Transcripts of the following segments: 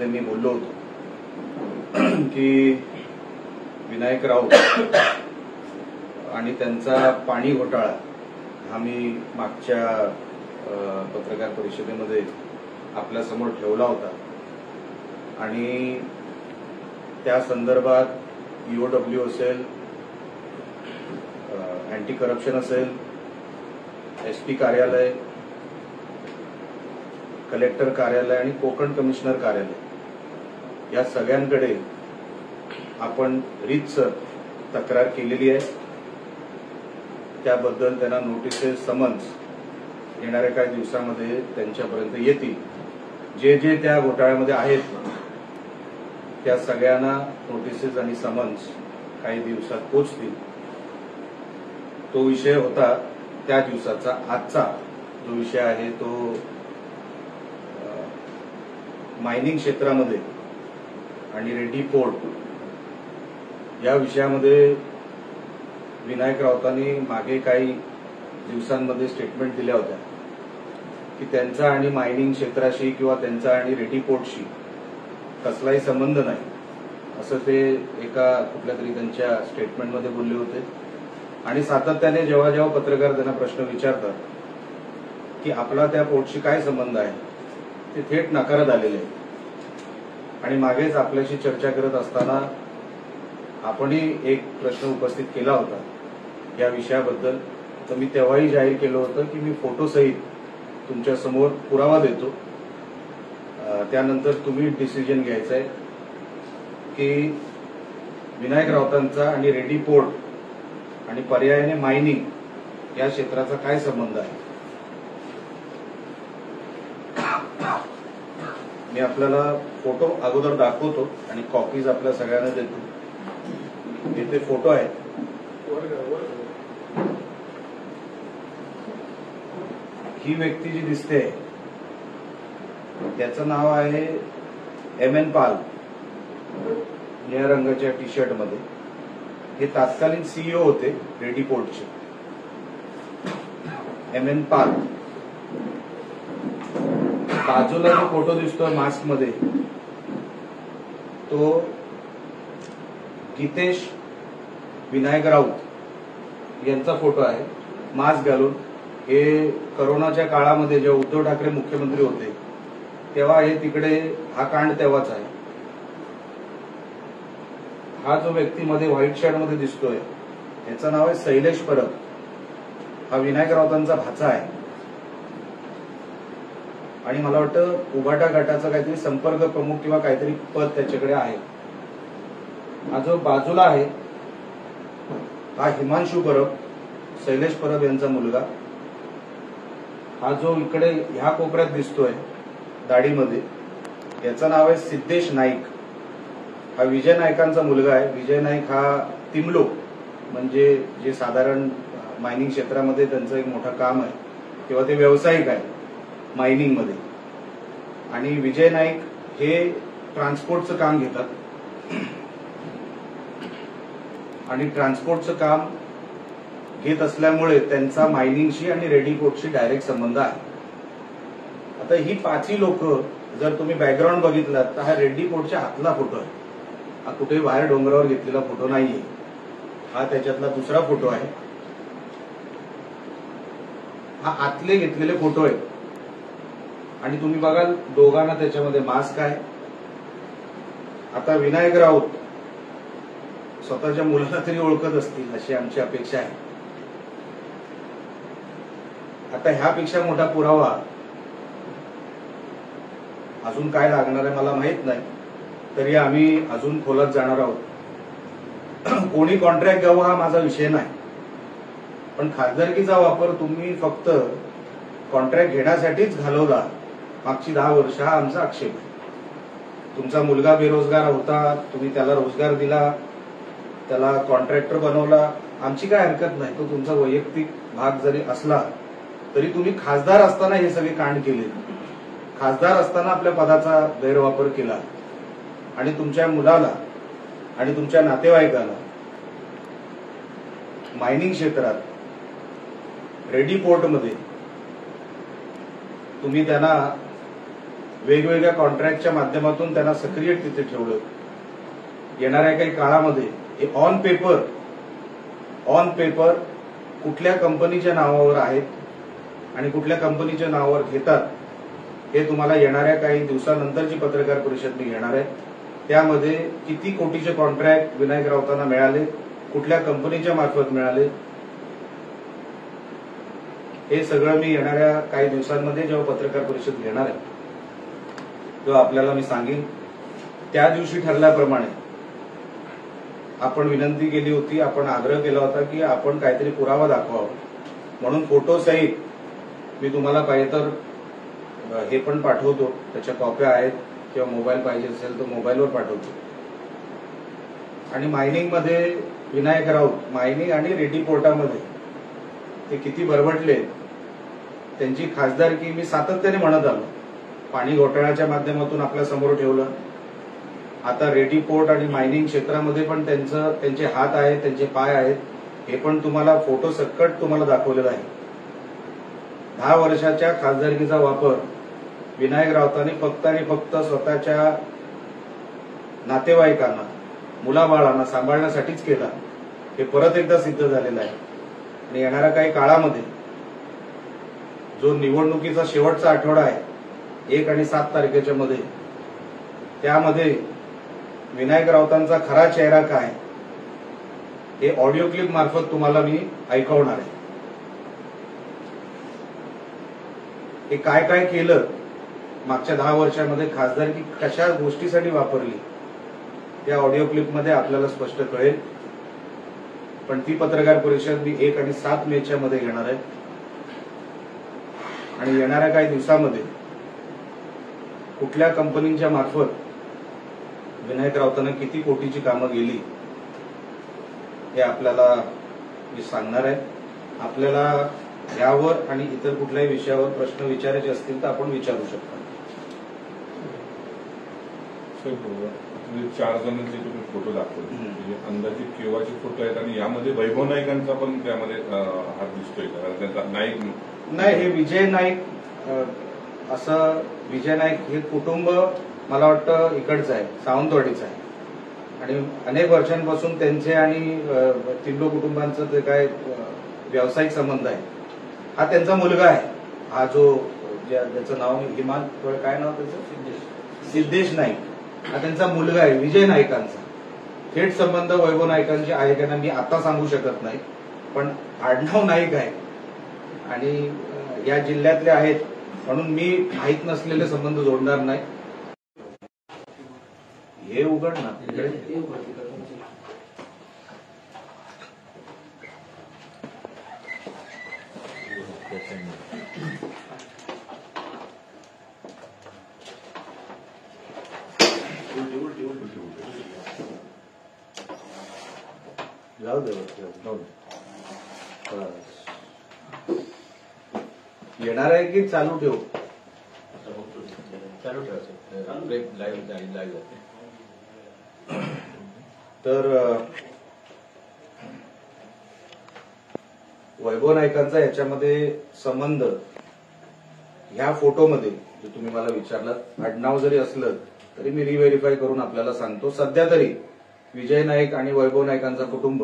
मी बोललो होतो की विनायक राऊत आणि त्यांचा पाणी घोटाळा हा मी मागच्या पत्रकार परिषदेमध्ये आपल्या समोर ठेवला होता आणि त्या संदर्भात ईओडब्ल्यू असेल, अँटी करप्शन असेल, एसपी कार्यालय, कलेक्टर कार्यालय आणि कोकण कमिशनर कार्यालय या सगळ्यांकडे आपण रीतसर तक्रार केलेली आहे. त्याबद्दल त्यांना नोटिसेस, समन्स येणाऱ्या काही दिवसांमध्ये त्यांच्यापर्यंत येतील. जे जे त्या घोटाळ्यामध्ये आहेत त्या सगळ्यांना नोटिसेस आणि समन्स काही दिवसात पोहोचतील. तो विषय होता त्या दिवसाचा. आजचा जो विषय आहे तो मायनिंग क्षेत्रामध्ये आणि रेड्डी पोर्ट या विषयामध्ये विनायक राऊतांनी मागे काही दिवसांमध्ये स्टेटमेंट दिल्या होत्या की त्यांचा आणि मायनिंग क्षेत्राशी किंवा त्यांचा आणि रेड्डी पोर्टशी कसलाही संबंध नाही, असं ते एका कुठल्या तरी त्यांच्या स्टेटमेंटमध्ये बोलले होते. आणि सातत्याने जेव्हा जेव्हा पत्रकार त्यांना प्रश्न विचारतात की आपला त्या पोर्टशी काय संबंध आहे, ते थेट नकारत आलेले आहे. आणि मागेच आपल्याशी चर्चा करत असताना आपणही एक प्रश्न उपस्थित केला होता या विषयाबद्दल. तर मी तेव्हाही जाहीर केलं होतं की मी फोटोसहित तुमच्या समोर पुरावा देतो. त्यानंतर तुम्ही डिसिजन घ्यायचं आहे की विनायक राऊतांचा आणि रेड्डी पोर्ट आणि पर्यायाने मायनिंग या क्षेत्राचा काय संबंध आहे. मी आपल्याला फोटो अगोदर दाखवतो आणि कॉपीज आपल्या सगळ्यांना देतो. इथे फोटो आहेत. ही व्यक्ती जी दिसते त्याचं नाव आहे एम.एन. पाल, निळ्या रंगाच्या टी शर्ट मध्ये. हे तत्कालीन सीईओ होते रेड्डी पोर्टचे, एम.एन. पाल. बाजूला जो फोटो दिसतोय मास्क मध्ये तो गीतेश विनायक राऊत यांचा फोटो आहे, मास्क घालून. हे करोनाच्या काळामध्ये जेव्हा उद्धव ठाकरे मुख्यमंत्री होते तेव्हा हे तिकडे, हा कांड तेव्हाच आहे. हा जो व्यक्ती मध्ये व्हाईट शर्ट मध्ये दिसतोय याचं नाव आहे शैलेश परब. हा विनायक राऊतांचा भाचा आहे आणि मला वाटतं उभाटा गटाचा काहीतरी संपर्क प्रमुख किंवा काहीतरी पद त्याच्याकडे आहे. हा जो बाजूला आहे हा हिमांशू परब, शैलेश परब यांचा मुलगा. हा जो इकडे ह्या कोपऱ्यात दिसतोय दाढीमध्ये याचं नाव आहे सिद्धेश नाईक. हा विजय नाईकांचा मुलगा आहे. विजय नाईक हा तिमलो, म्हणजे जे साधारण मायनिंग क्षेत्रामध्ये त्यांचं एक मोठं काम आहे किंवा ते व्यावसायिक आहे मायनिंग मध्ये. आणि विजय नाईक हे ट्रान्सपोर्टचं काम घेतात आणि ट्रान्सपोर्टचं काम घेत असल्यामुळे त्यांचा मायनिंगशी आणि रेड्डी पोर्टशी डायरेक्ट संबंध आहे. आता ही पाचही लोक जर तुम्ही बॅकग्राऊंड बघितलात तर हा रेड्डी पोर्टच्या आतला फोटो आहे. हा कुठेही बाहेर डोंगरावर घेतलेला फोटो नाहीये. हा त्याच्यातला दुसरा फोटो आहे. हा आतले घेतलेले फोटो आहे आणि तुम्ही बघाल दोघांना त्याच्यामध्ये मास्क आहे. आता विनायक राऊत स्वतःच्या मुलाला तरी ओळखत असतील अशी आमची अपेक्षा आहे. आता ह्यापेक्षा मोठा पुरावा अजून काय लागणार आहे मला माहित नाही, तरी आम्ही अजून खोलात जाणार आहोत. कोणी कॉन्ट्रॅक्ट घ्यावं हा माझा विषय नाही, पण खासदारकीचा वापर तुम्ही फक्त कॉन्ट्रॅक्ट घेण्यासाठीच घालवला मागची 10 वर्ष हा आमचा आक्षेप आहे. तुमचा मुलगा बेरोजगार होता, तुम्ही त्याला रोजगार दिला, त्याला कॉन्ट्रॅक्टर बनवला, आमची काय हरकत नाही. तो तुमचा वैयक्तिक भाग जरी असला तरी तुम्ही खासदार असताना हे सगळे कांड केले. खासदार असताना आपल्या पदाचा गैरवापर केला आणि तुमच्या मुलाला आणि तुमच्या नातेवाईकाला मायनिंग क्षेत्रात रेड्डी पोर्टमध्ये तुम्ही त्यांना वेगवेगळ्या कॉन्ट्रॅक्टच्या माध्यमातून त्यांना सक्रिय तिथे ठेवलं. येणाऱ्या काही काळामध्ये हे ऑन पेपर कुठल्या कंपनीच्या नावावर आहेत आणि कुठल्या कंपनीच्या नावावर घेतात हे तुम्हाला येणाऱ्या काही दिवसानंतरची पत्रकार परिषद मी घेणार आहे. त्यामध्ये किती कोटीचे कॉन्ट्रॅक्ट विनायक राऊतांना मिळाले, कुठल्या कंपनीच्या मार्फत मिळाले, हे सगळं मी येणाऱ्या काही दिवसांमध्ये जेव्हा पत्रकार परिषद घेणार आहे तेव्हा आपल्याला मी सांगेन. त्या दिवशी ठरल्याप्रमाणे आपण विनंती केली होती, आपण आग्रह केला होता की आपण काहीतरी पुरावा दाखवावा, म्हणून फोटोसहित मी तुम्हाला पाहिजे तर हे पण पाठवतो, त्याच्या कॉप्या आहेत, किंवा मोबाईल पाहिजे असेल तर मोबाईलवर पाठवतो. आणि मायनिंगमध्ये विनायक राऊत मायनिंग आणि रेड्डी पोर्टामध्ये ते किती बरबटले, त्यांची खासदारकी मी सातत्याने म्हणत आलो. पाणी घोटाळ्याच्या माध्यमातून आपल्या समोर ठेवलं. आता रेड्डी पोर्ट आणि मायनिंग क्षेत्रामध्ये पण त्यांचे हात आहेत, त्यांचे पाय आहेत, हे पण तुम्हाला फोटो सकट तुम्हाला दाखवलेलं आहे. 10 वर्षाच्या खासदारकीचा वापर विनायक राऊतांनी फक्त आणि फक्त स्वतःच्या नातेवाईकांना, मुलाबाळांना सांभाळण्यासाठीच केला. हे परत एकदा सिद्ध झालेलं आहे. आणि येणाऱ्या काही काळामध्ये जो निवडणुकीचा शेवटचा आठवडा आहे 1 आणि 7 तारखेच्या मध्ये, त्यामध्ये विनायक राऊतांचा खरा चेहरा काय हे ऑडिओ क्लिप मार्फत तुम्हाला मी ऐकवणार आहे. हे काय काय केलं मागच्या 10 वर्षांमध्ये, खासदारकी कशा गोष्टीसाठी वापरली, त्या ऑडिओ क्लिपमध्ये आपल्याला स्पष्ट कळेल. पण ती पत्रकार परिषद मी 1 आणि 7 मेच्या मध्ये घेणार आहे. आणि येणाऱ्या काही दिवसामध्ये कुठल्या कंपनीच्या मार्फत विनायक राऊतांना किती कोटीची कामं गेली हे आपल्याला मी सांगणार आहे. आपल्याला यावर आणि इतर कुठल्याही विषयावर प्रश्न विचारायचे असतील तर आपण विचारू शकता. 4 जणांचे तुम्ही फोटो दाखवले, म्हणजे अंदाजे केव्हाचे फोटो आहेत, आणि यामध्ये वैभव नाईकांचा पण त्यामध्ये हात दिसतोय का? त्यांचा नाईक नाही, हे विजय नाईक, असं विजय नाईक हे कुटुंब मला वाटतं इकडचं आहे, सावंतवाडीचं आहे. आणि अनेक वर्षांपासून त्यांचे आणि तिल्लो कुटुंबांचं जे काय व्यावसायिक संबंध आहे, हा त्यांचा मुलगा आहे. हा जो ज्याचं नाव काय नाव त्याचं, सिद्धेश नाईक, हा त्यांचा मुलगा आहे विजय नाईकांचा. थेट संबंध वैभव नाईकांचे आहे का मी आता सांगू शकत नाही, पण आडनाव नाईक आहे आणि या जिल्ह्यातले आहेत म्हणून मी माहीत नसलेले संबंध जोडणार नाही. हे उघड ना, जाऊ दे. येणार आहे की चालू ठेवू? चालू ठेवायचं, लाईव्ह. तर वैभव नाईकांचा याच्यामध्ये संबंध ह्या फोटोमध्ये जे तुम्ही मला विचारलात, आडनाव जरी असलं तरी मी रिव्हेरीफाय करून आपल्याला सांगतो. सध्या तरी विजय नाईक आणि वैभव नाईकांचा कुटुंब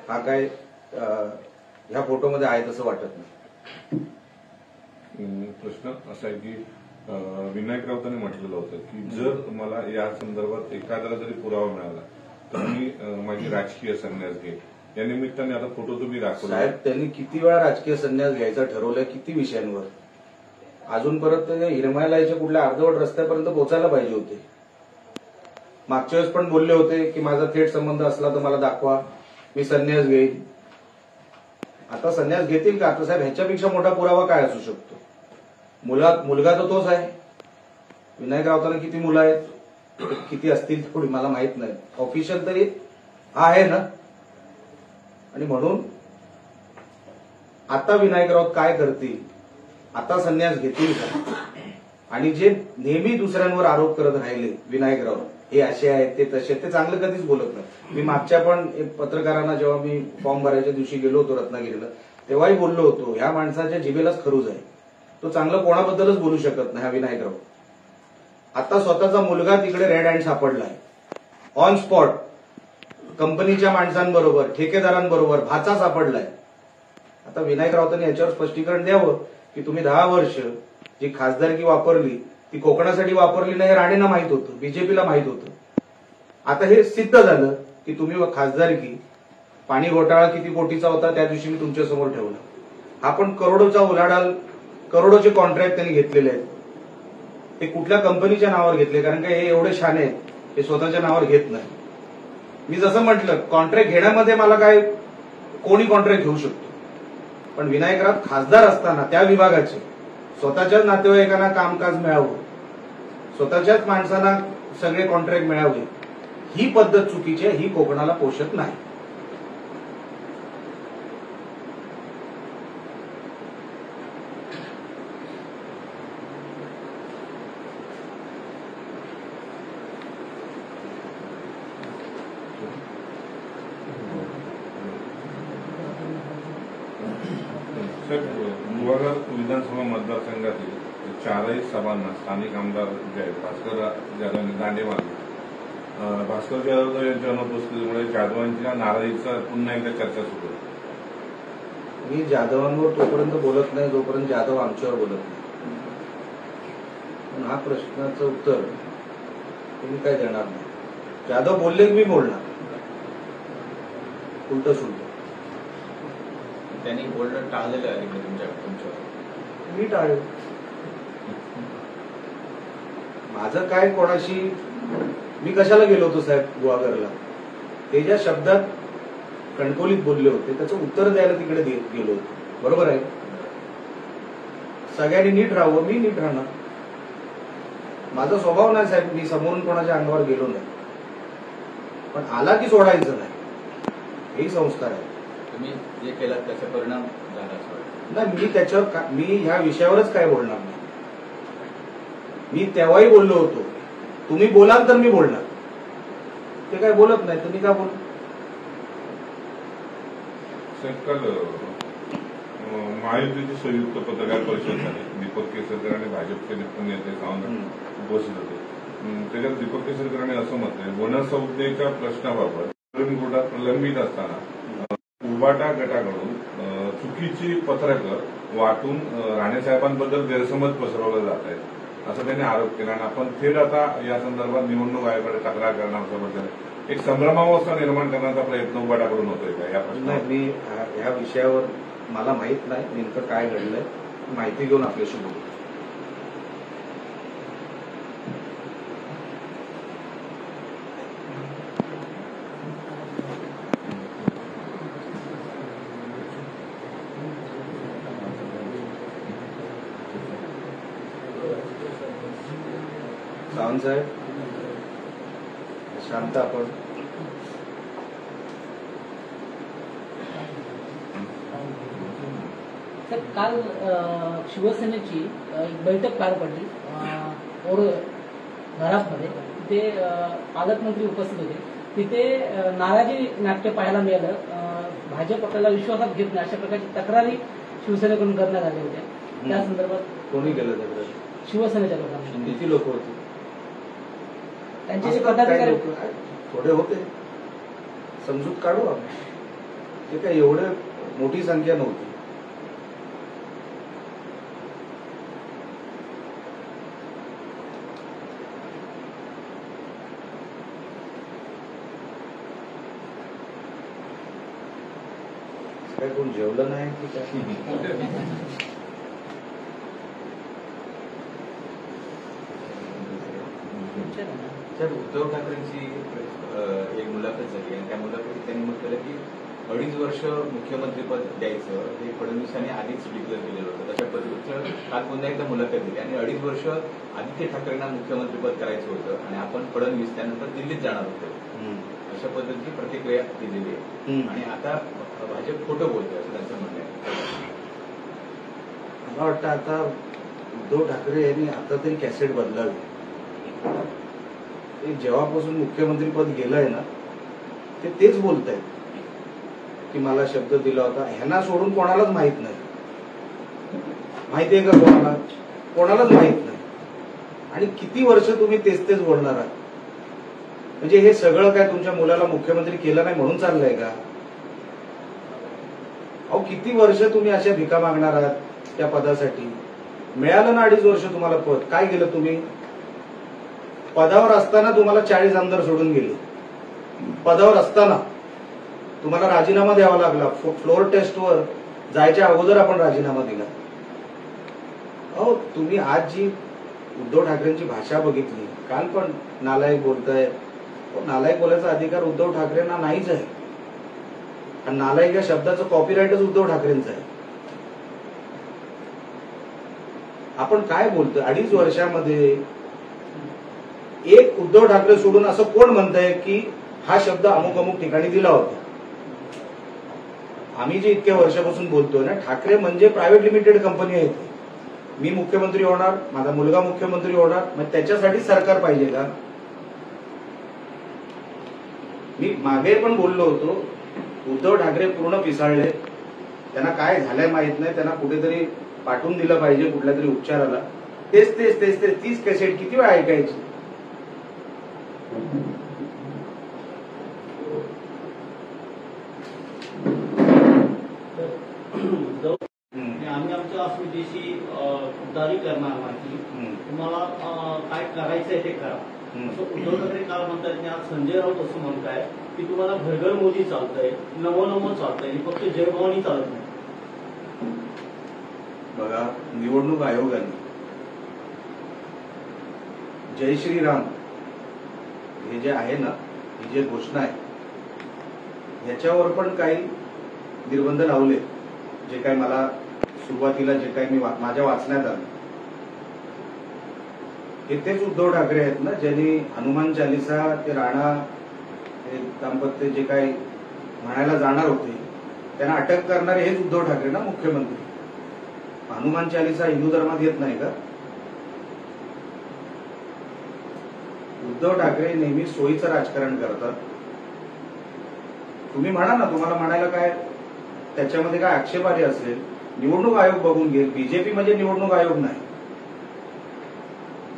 हा काय ह्या फोटोमध्ये आहे तसं वाटत नाही. प्रश्न असा आहे की विनायक राऊतांनी म्हटलेलं होतं की जर मला या संदर्भात एखाद्याला जरी पुरावा मिळाला तर मी माझी राजकीय संन्यास घेईन. या निमित्ताने आता फोटो तुम्ही दाखवला. साहेब, त्यांनी किती वेळा राजकीय संन्यास घ्यायचा ठरवलंय, किती विषयांवर. अजूनपर्यंत हिरमायलाच्या कुठल्या अर्धवट रस्त्यापर्यंत पोहोचायला पाहिजे होते. मागच्या वेळेस पण बोलले होते की माझा थेट संबंध असला तर मला दाखवा, मी संन्यास घेईन. आता संन्यास घेतील का? आता साहेब, ह्याच्यापेक्षा मोठा पुरावा काय असू शकतो? मुलगा तर तोच आहे. विनायक राऊतांना किती मुलं आहेत, किती असतील थोडी मला माहित नाही, ऑफिशियल तरी आहे ना. आणि म्हणून आता विनायक राऊत काय करतील, आता संन्यास घेतील का? आणि जे नेहमी दुसऱ्यांवर आरोप करत राहिले विनायक राऊत, हे असे आहेत ते तसे, ते चांगलं कधीच बोलत नाही. मी मागच्या पण एक पत्रकारांना जेव्हा मी फॉर्म भरायच्या दिवशी गेलो होतो रत्नागिरीला, तेव्हाही बोललो होतो ह्या माणसाच्या जिभेलाच खरूज आहे. तो चांगलं कोणाबद्दलच बोलू शकत नाही हा विनायक राऊत. आता स्वतःचा मुलगा तिकडे रेड हँड सापडलाय. ऑन स्पॉट कंपनीच्या माणसांबरोबर, ठेकेदारांबरोबर भाचा सापडलाय. आता विनायक राऊतांनी याच्यावर स्पष्टीकरण द्यावं की तुम्ही 10 वर्ष जी खासदारकी वापरली ती कोकणासाठी वापरली नाही, राणेंना माहित होतं, बीजेपीला माहित होतं. आता हे सिद्ध झालं की तुम्ही खासदारकी, पाणी घोटाळा किती कोटीचा होता त्या दिवशी मी तुमच्या समोर ठेवला. हा पण करोडोचा उलाढाल, करोडोचे कॉन्ट्रॅक्ट त्यांनी घेतलेले आहेत. ते कुठल्या कंपनीच्या नावावर घेतले, कारण का हे एवढे शाणे आहेत, हे स्वतःच्या नावावर घेत नाही. मी जसं म्हटलं, कॉन्ट्रॅक्ट घेण्यामध्ये मला काय, कोणी कॉन्ट्रॅक्ट घेऊ शकतो, पण विनायक राऊत खासदार असताना त्या विभागाचे स्वतःच्याच नातेवाईकांना कामकाज मिळावं, स्वतःच्याच माणसांना सगळे कॉन्ट्रॅक्ट मिळावे, ही पद्धत चुकीची आहे, ही कोकणाला पोषक नाही. गुहागर विधानसभा मतदारसंघातील 4ही सभांना स्थानिक आमदार जे आहेत भास्कर जाधव यांनी दांडे मारले. भास्कर जाधव यांच्या अनुपस्थितीमुळे जाधवांच्या नाराजीचा पुन्हा एकदा चर्चा सुरू आहे. मी जाधवांवर तोपर्यंत बोलत नाही जोपर्यंत जाधव आमच्यावर बोलत नाही. पण हा प्रश्नाचं उत्तर तुम्ही काय देणार नाही. जाधव बोलले की मी बोलणार, उलट सुलट. त्यांनी बोलणं टाळलेलं आहे तुमच्यावर. मी टाळेल. माझं काय कोणाशी, मी कशाला गेलो होतो साहेब गुहागरला? ते ज्या शब्दात कणकोलीत बोलले होते त्याचं उत्तर द्यायला तिकडे गेलो होतो. बरोबर आहे. सगळ्यांनी नीट राहावं, मी नीट राहणार. माझा स्वभाव नाही साहेब, मी समोरून कोणाच्या अंगावर गेलो नाही, पण आला की सोडायचं नाही, हेही संस्कार आहे. तुम्ही जे केलं त्याचा परिणाम झाला असं वाटतं? नाही, मी त्याच्यावर, मी ह्या विषयावरच काय बोलणार नाही. मी तेव्हाही बोललो होतो, तुम्ही बोलाल तर मी बोलणार. ते काय बोलत नाही, तुम्ही काय बोल. काल महायुतीची संयुक्त पत्रकार परिषद झाली. दीपक केसरकर आणि भाजपचे नेते सावंत उपस्थित होते. त्याच्यात दीपक केसरकरांनी असं म्हटलंय, वनसंहितेच्या प्रश्नाबाबत सुप्रीम कोर्टात प्रलंबित असताना उबाटा गटाकडून चुकीची पत्रकं वाटून राणेसाहेबांबद्दल गैरसमज पसरवला जात आहे, असं त्यांनी आरोप केला. आणि आपण थेट आता या संदर्भात निवडणूक आयोगाकडे तक्रार करणार असल्याबद्दल एक संभ्रमावस्था निर्माण करण्याचा प्रयत्न उबाटाकडून होतोय का या प्रश्नात? मी ह्या विषयावर मला माहित नाही नेमकं काय घडलंय, माहिती घेऊन आपल्याशी बोलू. सावंत साहेब शांत आपण. सर, काल शिवसेनेची एक बैठक पार पडली और घरामध्ये. तिथे पालकमंत्री उपस्थित होते. तिथे नाराजी नाट्य पाहायला मिळालं. भाजप आपल्याला विश्वासात घेत नाही अशा प्रकारची तक्रारी शिवसेनेकडून करण्यात आल्या होत्या. त्या संदर्भात कोणी केलं तक्रार? शिवसेनेच्या लोकांनी. किती लोक होते? त्यांचे जे पदाधिकारी थोडे होते, समजूत काढू आपण. ते काय एवढे मोठी संख्या नव्हती. काय कोण जेवलं नाही की काय? साहेब, उद्धव ठाकरेंची एक मुलाखत झाली आणि त्या मुलाखतीत त्यांनी म्हटलं की 2.5 वर्ष मुख्यमंत्रीपद द्यायचं हे फडणवीसांनी आधीच डिक्लेअर केलेलं होतं. तशा पद्धतीचं काल पुन्हा एकदा मुलाखत दिली आणि 2.5 वर्ष आदित्य ठाकरेंना मुख्यमंत्रीपद करायचं होतं आणि आपण फडणवीस त्यानंतर दिल्लीत जाणार होतो, अशा पद्धतीची प्रतिक्रिया दिलेली आहे. आणि आता भाजप खोटं बोलतोय असं त्यांचं म्हणणं आहे. मला वाटतं आता उद्धव ठाकरे यांनी आता तरी कॅसेट बदलावी. जेव्हापासून मुख्यमंत्रीपद गेलंय ना, ते तेच बोलत आहेत की मला शब्द दिला होता. ह्यांना सोडून कोणालाच माहित नाही. माहितीये का कोणाला? कोणालाच माहित नाही. आणि किती वर्ष तुम्ही तेच तेच बोलणार आहात? म्हणजे हे सगळं काय तुमच्या मुलाला मुख्यमंत्री केलं नाही म्हणून चाललंय का? अहो किती वर्ष तुम्ही अशा भिका मागणार आहात त्या पदासाठी? मिळालं ना 2.5 वर्ष तुम्हाला पद. काय केलं तुम्ही? पदावर असताना तुम्हाला 40 आमदार सोडून गेले. पदावर असताना तुम्हाला राजीनामा द्यावा लागला. फ्लोअर टेस्टवर जायच्या अगोदर आपण राजीनामा दिला. अहो तुम्ही आज जी उद्धव ठाकरेंची भाषा बघितली, काल पण नालायक बोलताय. नालायक बोलायचा अधिकार उद्धव ठाकरेंना नाहीच आहे. आणि नालायक या शब्दाचं कॉपीराईटच उद्धव ठाकरेंचं आहे. आपण काय बोलतोय? 2.5 वर्षामध्ये एक उद्धव ठाकरे सोडून असं कोण म्हणतंय की हा शब्द अमुक अमुक ठिकाणी दिला होता? आम्ही जे इतक्या वर्षापासून बोलतोय ना, ठाकरे म्हणजे प्रायव्हेट लिमिटेड कंपनी आहे. मी मुख्यमंत्री होणार, माझा मुलगा मुख्यमंत्री होणार, मग त्याच्यासाठी सरकार पाहिजे का? मी मागे पण बोललो होतो, उद्धव ठाकरे पूर्ण पिसाळले. त्यांना काय झालंय माहित नाही. त्यांना कुठेतरी पाठवून दिलं पाहिजे कुठल्या तरी उपचाराला. तेच तेच तेच तेच 30 कॅसेट किती वेळा ऐकायची? आम्ही आमच्या स्मृतीशी गद्दारी करणार नाही. तुम्हाला काय करायचंय ते करा असं उद्धव ठाकरे काल म्हणतात. आणि आज संजय राऊत असं म्हणताय की तुम्हाला घरघर मोदी चालतंय, नवं चालतंय, फक्त जयभवानी चालत नाही. बघा, निवडणूक आयोगाने जय श्रीराम हे जे आहे ना, ही जे घोषणा आहे, ह्याच्यावर पण काही निर्बंध लावले. जे काही मला सुरुवातीला जे काही मी माझ्या वाचण्यात आलं, हे तेच उद्धव ठाकरे आहेत ना ज्यांनी हनुमान चालिसा ते राणा हे दाम्पत्य जे काही म्हणायला जाणार होते त्यांना अटक करणारे हेच उद्धव ठाकरे ना मुख्यमंत्री. हनुमान चालिसा हिंदू धर्मात येत नाही का? उद्धव ठाकरे नेहमी सोयीचं राजकारण करतात. तुम्ही म्हणा ना, तुम्हाला म्हणायला काय त्याच्यामध्ये काय आक्षेपार्ह असेल? निवडणूक आयोग बघून घेईल. बीजेपी म्हणजे निवडणूक आयोग नाही.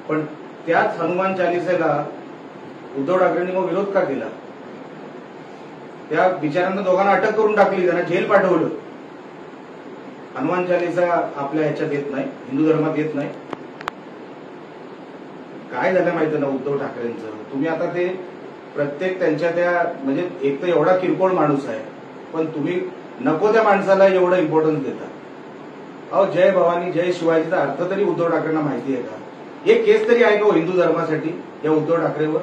पण त्याच हनुमान चालिसेला उद्धव ठाकरेंनी मग विरोध का केला? त्या बिचाऱ्यांना दोघांना अटक करून टाकली, त्यांना जेल पाठवलं. हनुमान चालिसा आपल्या ह्याच्यात येत नाही, हिंदू धर्मात येत नाही. काय झालं माहिती ना उद्धव ठाकरेंचं? तुम्ही आता ते प्रत्येक त्यांच्या त्या म्हणजे एक तर एवढा किरकोळ माणूस आहे, पण तुम्ही नको त्या माणसाला एवढं इम्पॉर्टन्स देता. अहो जय भवानी जय शिवाजीचा अर्थ तरी उद्धव ठाकरेंना माहिती आहे का? एक केस तरी आहे का हिंदू धर्मासाठी या उद्धव ठाकरेवर?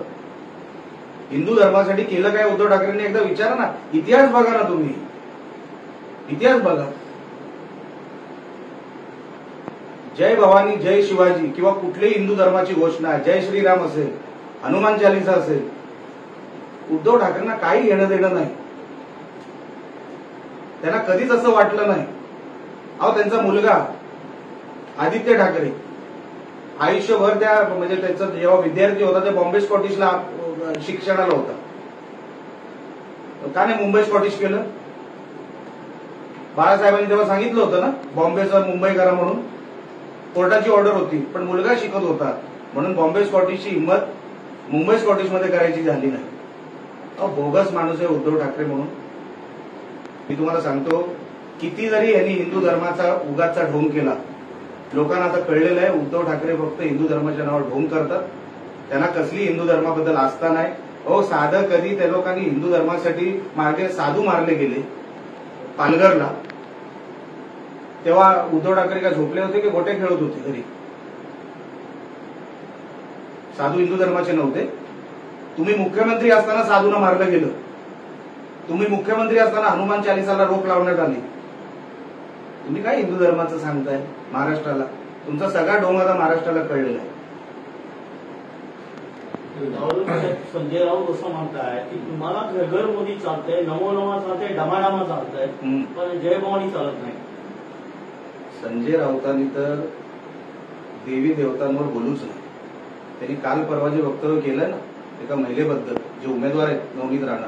हिंदू धर्मासाठी केलं काय उद्धव ठाकरेंनी? एकदा विचारा ना. इतिहास बघा ना तुम्ही, इतिहास बघा. जय भवानी जय शिवाजी किंवा कुठलीही हिंदू धर्माची घोषणा, जय श्रीराम असेल, हनुमान चालिसा असेल, उद्धव ठाकरेंना काही घेणं देणं नाही. त्यांना कधीच असं वाटलं नाही. अहो त्यांचा मुलगा आदित्य ठाकरे आयुष्यभर त्या म्हणजे त्यांचा जेव्हा विद्यार्थी होता ते बॉम्बे स्कॉटिशला शिक्षणाला होता. का नाही मुंबई स्कॉटिश केलं? बाळासाहेबांनी तेव्हा सांगितलं होतं ना बॉम्बेचा मुंबई करा म्हणून. कोर्टाची ऑर्डर होती, पण मुलगा शिकत होता म्हणून बॉम्बे स्कॉटिशची हिंमत मुंबई स्कॉटिशमध्ये करायची झाली नाही. अहो बोगस माणूस आहे उद्धव ठाकरे म्हणून. मी तुम्हाला सांगतो, किती जरी यांनी हिंदू धर्माचा उगाचचा ढोंग केला, लोकांना आता कळलेलं आहे उद्धव ठाकरे फक्त हिंदू धर्माच्या नावावर ढोंग करतात. त्यांना कसली हिंदू धर्माबद्दल आस्था नाही. अहो साधं कधी त्या लोकांनी हिंदू धर्मासाठी मागे साधू मारले गेले पालघरला, तेव्हा उद्धव ठाकरे का झोपले होते की गोटे खेळत होते घरी? साधू हिंदू धर्माचे नव्हते. तुम्ही मुख्यमंत्री असताना साधूंना मारलं गेलं. तुम्ही मुख्यमंत्री असताना हनुमान चालिसाला रोख लावण्यात आली. तुम्ही काय हिंदू धर्माचं सांगताय महाराष्ट्राला? तुमचा सगळा ढोंग आता महाराष्ट्राला कळलेला आहे. संजय राऊत असं म्हणताय की तुम्हाला घरघर मोदी चालतंय, नवो चालतंय, डमाडामा चालतंय, पण जय भवानी चालत नाही. संजय राऊतांनी तर देवी देवतांवर बोलूच नाही. त्यांनी काल परवा जे वक्तव्य केलं ना एका महिलेबद्दल, जे उमेदवार आहेत नवनीत राणा,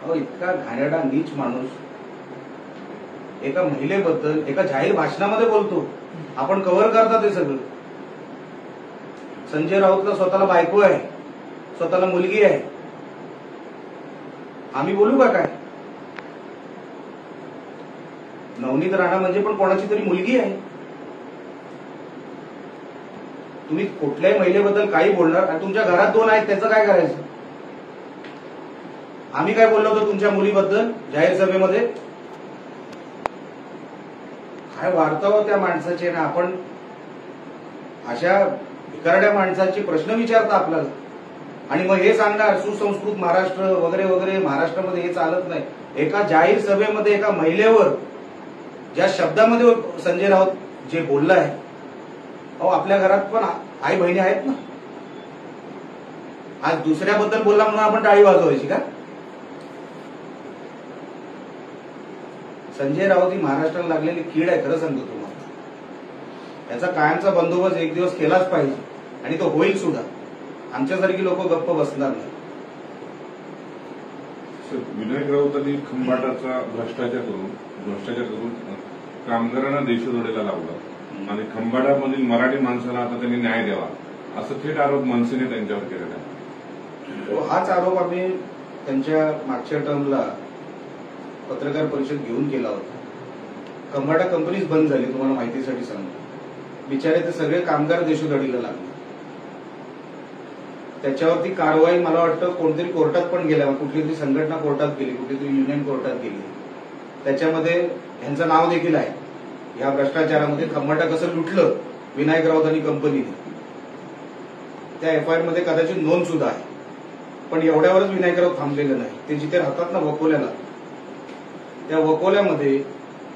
अहो इतका घाणेरडा नीच माणूस एका महिलेबद्दल एका जाहीर भाषणामध्ये बोलतो. आपण कव्हर करता ते सगळं. संजय राऊतला स्वतःला बायको आहे, स्वतःला मुलगी आहे. आम्ही बोलू का काय? नवनीत राणा म्हणजे पण कोणाची तरी मुलगी आहे. तुम्ही कुठल्याही महिलेबद्दल काही बोलणार आणि तुमच्या घरात 2 आहेत त्याचं काय करायचं? आम्ही काय बोललो होतो तुमच्या मुलीबद्दल जाहीर सभेमध्ये? काय वार्ताव त्या माणसाचे ना. आपण अशा भिकारड्या माणसाचे प्रश्न विचारता आपल्याला आणि मग हे सांगणार सुसंस्कृत महाराष्ट्र वगैरे वगैरे. महाराष्ट्रामध्ये हे चालत नाही. एका जाहीर सभेमध्ये एका महिलेवर ज्या शब्दामध्ये संजय राऊत जे बोलला आहे, अहो आपल्या घरात पण आई बहिणी आहेत ना. आज दुसऱ्याबद्दल बोलला म्हणून आपण टाळी वाजवायची का? संजय राऊत ही महाराष्ट्राला लागलेली कीड आहे, खरं सांगतो तुम्हाला. याचा कायमचा बंदोबस्त एक दिवस केलाच पाहिजे आणि तो होईल सुद्धा. आमच्यासारखी लोक गप्प बसणार नाही. विनायक राऊतांनी खंबाटाचा भ्रष्टाचार करून कामगारांना देशोधडीला लावला आणि खंबाटामधील मराठी माणसाला आता त्यांनी न्याय द्यावा असं थेट आरोप मनसेने त्यांच्यावर केलेला आहे. हाच आरोप आम्ही त्यांच्या मागच्या टर्मला पत्रकार परिषद घेऊन केला होता. खंबाटा कंपनीच बंद झाली, तुम्हाला माहितीसाठी सांगतो. बिचारे ते सगळे कामगार देशोधडीला लागले. त्याच्यावरती कारवाई मला वाटतं कोणतरी कोर्टात पण गेल्या, कुठली तरी संघटना कोर्टात गेली, कुठली तरी युनियन कोर्टात गेली. त्याच्यामध्ये यांचं नाव देखील आहे. या भ्रष्टाचारामध्ये खंबाटा कसं लुटलं विनायक राऊत आणि कंपनीने, त्या एफआयआर मध्ये कदाचित नोंद सुद्धा आहे. पण एवढ्यावरच विनायक राऊत थांबलेलं नाही. ते जिथे राहतात ना वकोल्याला, त्या वकोल्यामध्ये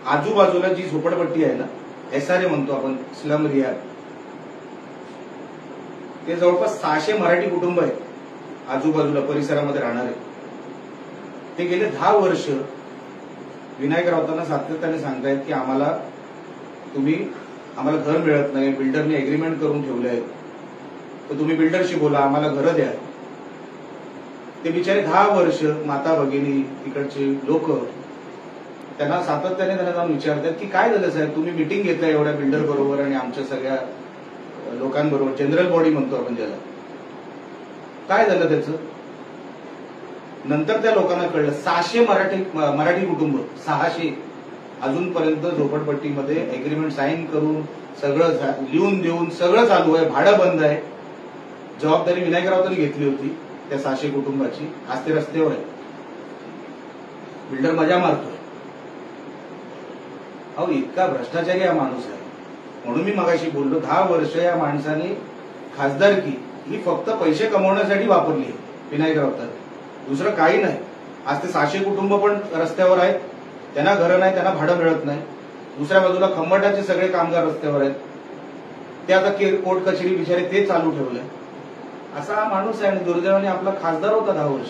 आजूबाजूला जी झोपडपट्टी आहे ना, SRA म्हणतो आपण, स्लम एरिया, ते जवळपास 600 मराठी कुटुंब आहेत आजूबाजूला परिसरामध्ये राहणारे. ते गेले 10 वर्ष विनायक राऊतांना सातत्याने सांगतायत की आम्हाला घर मिळत नाही, बिल्डरने एग्रीमेंट करून ठेवले आहेत, तर तुम्ही बिल्डरशी बोला, आम्हाला घरं द्या. ते बिचारे 10 वर्ष माता भगिनी तिकडचे लोक त्यांना सातत्याने जाऊन विचारतात की काय झालं साहेब, तुम्ही मिटिंग घेतलाय एवढ्या बिल्डर बरोबर आणि आमच्या सगळ्या लोकांबरोबर, जनरल बॉडी म्हणतो आपण ज्याला, काय झालं त्याचं? नंतर त्या लोकांना कळलं 600 मराठी कुटुंब, 600 अजूनपर्यंत झोपडपट्टीमध्ये एग्रीमेंट साईन करून सगळं लिहून देऊन सगळं चालू आहे, भाडं बंद आहे. जबाबदारी विनायक राऊतांनी घेतली होती त्या 600 कुटुंबाची. आज ते रस्त्यावर आहे, बिल्डर मजा मारतोय. अहो इतका भ्रष्टाचारी हा माणूस आहे. म्हणून मी मगाशी बोललो 10 वर्ष या माणसाने खासदारकी ही फक्त पैसे कमवण्यासाठी वापरली विनायक राऊतांनी, दुसरं काही नाही. आज ते 600 कुटुंब पण रस्त्यावर आहेत, त्यांना घरं नाही, त्यांना भाडं मिळत नाही. दुसऱ्या बाजूला खंबाटाचे सगळे कामगार रस्त्यावर आहेत, ते आता कोर्ट कचेरी बिचारे ते चालू ठेवलंय. असा हा माणूस आहे आणि दुर्दैवाने आपला खासदार होता 10 वर्ष.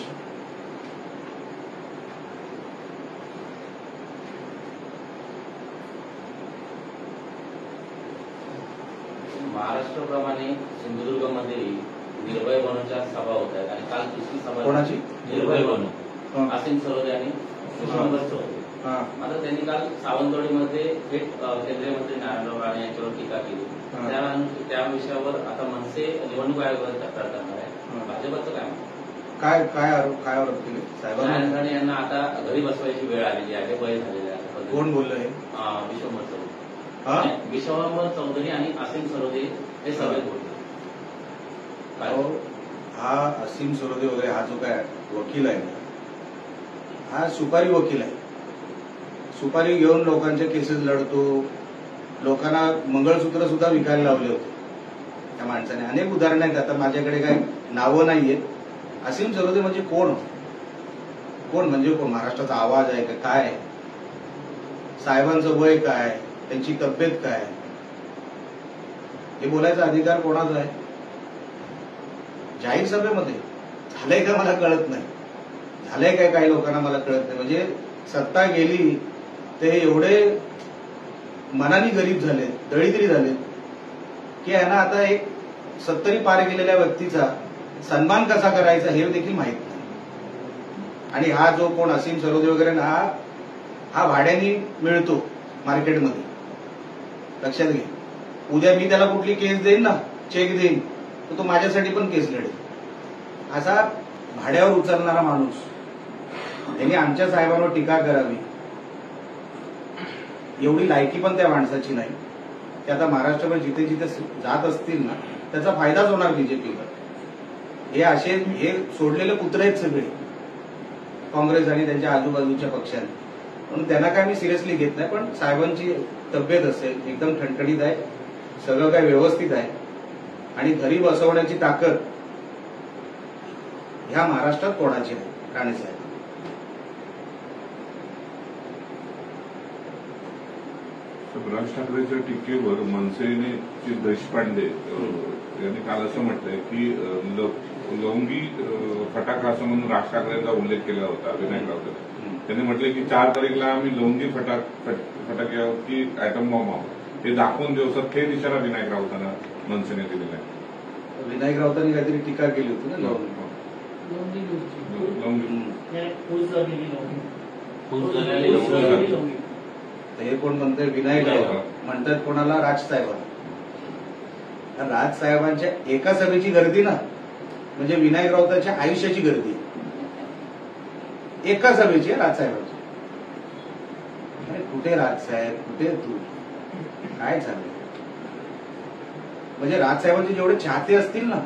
महाराष्ट्राप्रमाणे सिंधुदुर्गमध्ये निर्भय बनूच्या सभा होत आहेत आणि काल दुसरी सभा कोणाची? निर्भय बनू असीम सरोदे आणि विश्वंभर चौधरी. मात्र त्यांनी काल सावंतवाडीमध्ये थेट केंद्रीय मंत्री नारायणराव राणे यांच्यावर टीका केली. त्या विषयावर आता मनसे निवडणूक आयोगावर तक्रार करणार आहे. भाजपचं काय म्हणतं? काय आरोप केले साहेबांना? यांना आता घरी बसवायची वेळ आलेली आहे, वय झालेलं आहे. कोण बोललंय? विश्वंभर चौधरी. विश्वंभर चौधरी आणि असीम सरोदे हे सभेत बोलले. हा असीम सरोदे वगैरे हा जो काय वकील आहे, हा सुपारी वकील आहे. सुपारी घेऊन लोकांच्या केसेस लढतो. लोकांना मंगळसूत्र सुद्धा विकायला लावले होते त्या माणसाने. अनेक उदाहरणं आहेत. आता माझ्याकडे काही नावं नाहीयेत. असीम सरोदे म्हणजे कोण म्हणजे कोण? महाराष्ट्राचा आवाज आहे का काय? साहेबांचं वय काय, त्यांची तब्येत काय, हे बोलायचा अधिकार कोणाचा आहे? जाहीर सभेमध्ये झालंय का मला कळत नाही. झालंय काय काही लोकांना मला कळत नाही. म्हणजे सत्ता गेली ते एवढे मनाने गरीब झाले, दळिद्री झाले की यांना आता एक 70 पार केलेल्या व्यक्तीचा सन्मान कसा करायचा हे देखील माहित नाही. आणि हा जो कोण असीम सरोदे वगैरे ना, हा भाड्याने मिळतो मार्केटमध्ये. लक्षात घे, उद्या मी त्याला कुठली केस देईन ना, चेक देईन, तर तो माझ्यासाठी पण केस लढेल. असा भाड्यावर उचलणारा माणूस, त्यांनी आमच्या साहेबांवर टीका करावी एवढी लायकी पण त्या माणसाची नाही. ते आता महाराष्ट्रभर जिथे जिथे जात असतील ना, त्याचा फायदाच होणार बीजेपीला. हे सोडलेले कुत्रे आहेत सगळे काँग्रेस आणि त्यांच्या आजूबाजूच्या पक्षांनी. म्हणून त्यांना काय मी सिरियसली घेत नाही. पण साहेबांची तब्येत असेल एकदम ठणठणीत आहे, सगळं काय व्यवस्थित आहे आणि घरी बसवण्याची ताकद ह्या महाराष्ट्रात कोणाची आहे? राणेसाहेब. राज ठाकरेच्या टीकेवर मनसेने देशपांडे यांनी काल असं म्हटलंय की लवंगी फटाका असं म्हणून राज ठाकरेंचा उल्लेख केला होता विनायक राऊतांनी. त्यांनी म्हटलं की 4 तारीखला आम्ही लवंगी फटाक्यावरती ऍटम बॉम्ब आहोत हे दाखवून देऊ सर, थेट इशारा विनायक राऊतांना मनसेने दिलेला आहे. विनायक राऊतांनी काहीतरी टीका केली होती ना लवंगी. हे कोण म्हणतंय? विनायक राऊत म्हणतात कोणाला? राजसाहेबांना. राजसाहेबांच्या एका सभेची गर्दी ना म्हणजे विनायक राऊतांच्या आयुष्याची गर्दी. एका सभेची राजसाहेबांची. कुठे राजसाहेब, कुठे तू, काय चाललंय? म्हणजे राजसाहेबांचे जेवढे चाहते असतील ना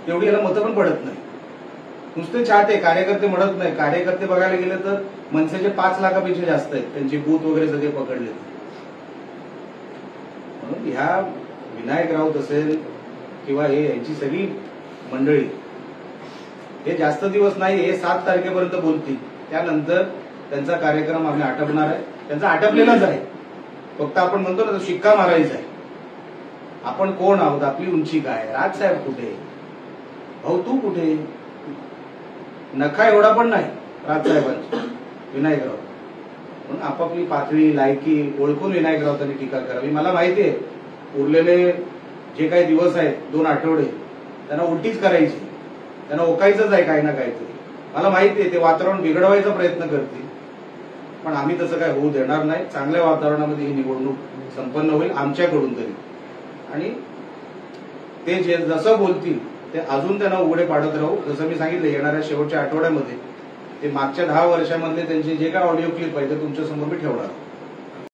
तेवढी याला मतं पण पडत नाही. नुसते चाहते, कार्यकर्ते म्हणत नाही. कार्यकर्ते बघायला गेले तर मनसेचे 5 लाखापेक्षा जास्त आहेत. त्यांचे बूथ वगैरे सगळे पकडले. म्हणून ह्या विनायक राऊत असेल किंवा हे यांची सगळी मंडळी हे जास्त दिवस नाही, हे 7 तारखेपर्यंत बोलतील. त्यानंतर त्यांचा कार्यक्रम आम्ही आटपणार आहे. त्यांचा आटपलेलाच आहे. फक्त आपण म्हणतो ना शिक्का मारायचा आहे. आपण कोण आहोत, आपली उंची काय, राजसाहेब कुठे, भाऊ तू कुठे? नखा एवढा पण नाही राजसाहेबांचा विनायक राऊत. म्हणून आपापली पातळी लायकी ओळखून विनायक राऊतांनी टीका करावी. मला माहिती आहे उरलेले जे काही दिवस आहेत 2 आठवडे त्यांना उलटीच करायची, त्यांना ओकायचंच आहे काही ना काहीतरी. मला माहिती आहे ते वातावरण बिघडवायचा प्रयत्न करतील, पण आम्ही तसं काय होऊ देणार नाही. चांगल्या वातावरणामध्ये ही निवडणूक संपन्न होईल आमच्याकडून तरी. आणि ते जे जसं बोलतील ते अजून त्यांना उघडे पाडत राहू. जसं मी सांगितलं येणाऱ्या शेवटच्या आठवड्यामध्ये ते मागच्या 10 वर्षामधले त्यांचे जे काय ऑडिओ क्लिप आहे ते तुमच्या समोर मी ठेवणार.